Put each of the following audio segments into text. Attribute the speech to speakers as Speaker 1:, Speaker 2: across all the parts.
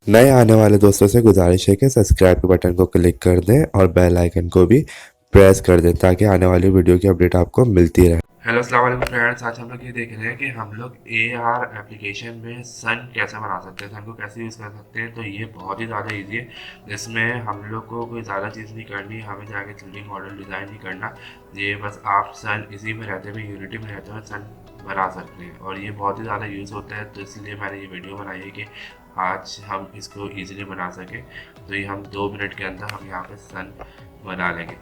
Speaker 1: नए आने वाले दोस्तों से गुजारिश है कि सब्सक्राइब के बटन को क्लिक कर दें और बेल आइकन को भी प्रेस कर दें ताकि आने वाली वीडियो की अपडेट आपको मिलती रहे।
Speaker 2: हेलो अस्सलाम वालेकुम फ्रेंड्स। आज हम लोग ये देख रहे हैं कि हम लोग ए आर एप्लीकेशन में सन कैसे बना सकते हैं, सन को कैसे यूज़ कर सकते हैं। तो ये बहुत ही ज़्यादा इजी है। इसमें हम लोग को कोई ज़्यादा चीज़ नहीं करनी, हमें जाके 3D मॉडल डिज़ाइन नहीं करना। ये बस आप सन इसी में रहते हुए, यूनिटी में रहते हुए सन बना सकते हैं और ये बहुत ही ज़्यादा यूज़ होता है। तो इसलिए मैंने ये वीडियो बनाई है कि आज हम इसको ईजिली बना सकें। तो ये हम 2 मिनट के अंदर हम यहाँ पे सन बना लेंगे।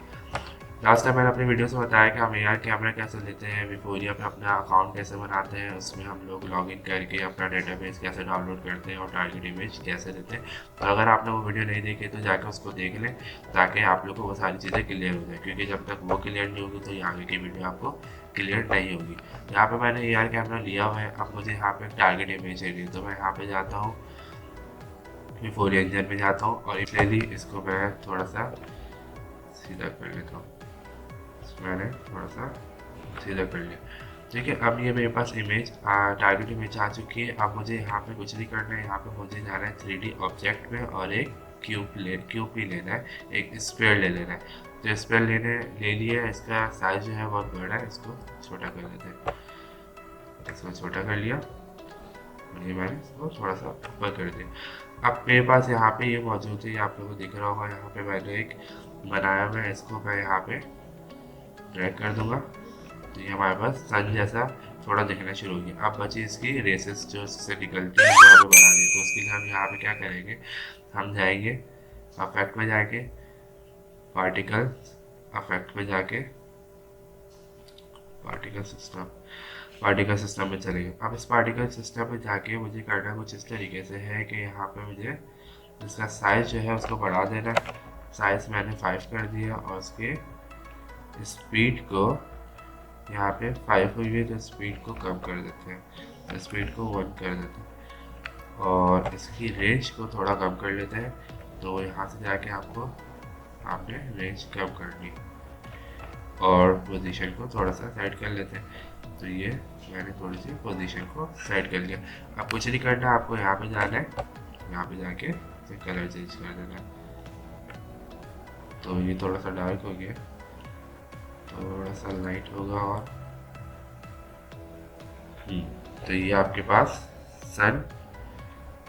Speaker 2: लास्ट टाइम मैंने अपनी वीडियो से बताया कि हम एआर कैमरा कैसे लेते हैं, विफोरिया पे अपना अकाउंट कैसे बनाते हैं, उसमें हम लोग लॉगिन करके अपना डेटाबेस कैसे डाउनलोड करते हैं और टारगेट इमेज कैसे लेते हैं। तो अगर आपने वो वीडियो नहीं देखी तो जाकर उसको देख लें ताकि आप लोग को वो सारी चीज़ें क्लियर हो जाए, क्योंकि जब तक वो क्लियर नहीं होगी तो ये आगे की वीडियो आपको क्लियर नहीं होगी। यहाँ पे मैंने एआर कैमरा लिया हुआ है। अब मुझे यहाँ पे टारगेट इमेज चाहिए तो मैं यहाँ पे जाता हूँ, विफोरिया इंजन में जाता हूँ और इसलिए इसको मैं थोड़ा सा सीधा कर लेता हूँ। मैंने थोड़ा सा सीधा कर लिया। ठीक है, अब ये मेरे पास इमेज टारगेट इमेज आ चुकी है। अब मुझे यहाँ पे कुछ नहीं करना है, यहाँ पे मुझे जाना है 3D ऑब्जेक्ट में और एक क्यूब भी लेना है, एक स्पेयर ले लेना है। तो स्पेयर ले लिया, इसका साइज जो है बहुत बड़ा है, इसको छोटा कर लेते हैं। इसको छोटा कर लिया और ये मैंने इसको थोड़ा सा ऊपर कर दिया। अब मेरे पास यहाँ पे ये मौजूद है, ये आप लोगों को दिख रहा होगा। यहाँ पे मैंने एक बनाया हुआ है, इसको मैं यहाँ पे ड्रैग कर दूंगा तो ये हमारे पास सन जैसा थोड़ा दिखना शुरू हो गया। अब बची इसकी रेसेस जो इससे निकलती है वो हमें बना दी। तो उसके लिए हम यहाँ पे क्या करेंगे, हम जाएंगे अफेक्ट में जाके, पार्टिकल अफेक्ट में जाके पार्टिकल सिस्टम में चलेंगे। अब इस पार्टिकल सिस्टम में जाके मुझे करना कुछ इस तरीके से है कि यहाँ पे मुझे इसका साइज जो है उसको बढ़ा देना। साइज मैंने 5 कर दिया और उसके स्पीड को यहाँ पे 5 हुई है तो स्पीड को कम कर देते हैं, तो स्पीड को 1 कर देते हैं और इसकी रेंज को थोड़ा कम कर लेते हैं। तो यहाँ से जाके आपने रेंज कम करनी और पोजीशन को थोड़ा सा सेट कर लेते हैं। तो ये मैंने थोड़ी सी पोजीशन को सेट कर लिया। अब कुछ नहीं करना, आपको यहाँ पे जाना है, यहाँ पे जाके कलर चेंज कर देना है। तो ये थोड़ा सा डार्क हो गया, थोड़ा सा लाइट होगा और तो ये आपके पास सन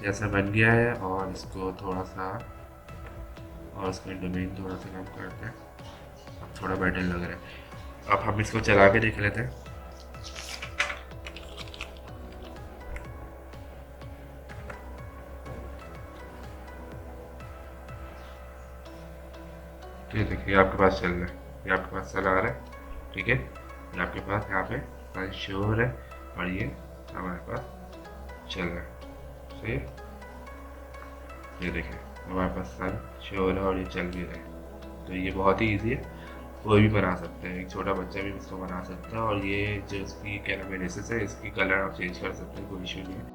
Speaker 2: जैसा बन गया है। और इसको थोड़ा सा और इसका डोमेन थोड़ा सा कम करते हैं, अब थोड़ा बेटर लग रहा है। अब हम इसको चला के देख लेते हैं। तो ये देखिए आपके पास चल रहा है, ये आपके पास चला आ रहा है। ठीक है, ये आपके पास यहाँ पे सन शो हो रहा है और ये हमारे पास चल रहा है। सही है, ये देखिए हमारे पास सन शो हो रहा है और ये चल भी रहा है। तो ये बहुत ही ईजी है, कोई भी बना सकता है, एक छोटा बच्चा भी इसको बना सकता है। और ये जो इसकी क्या नाम है रेसेस है, इसकी कलर आप चेंज कर सकते हैं, कोई इशू नहीं है।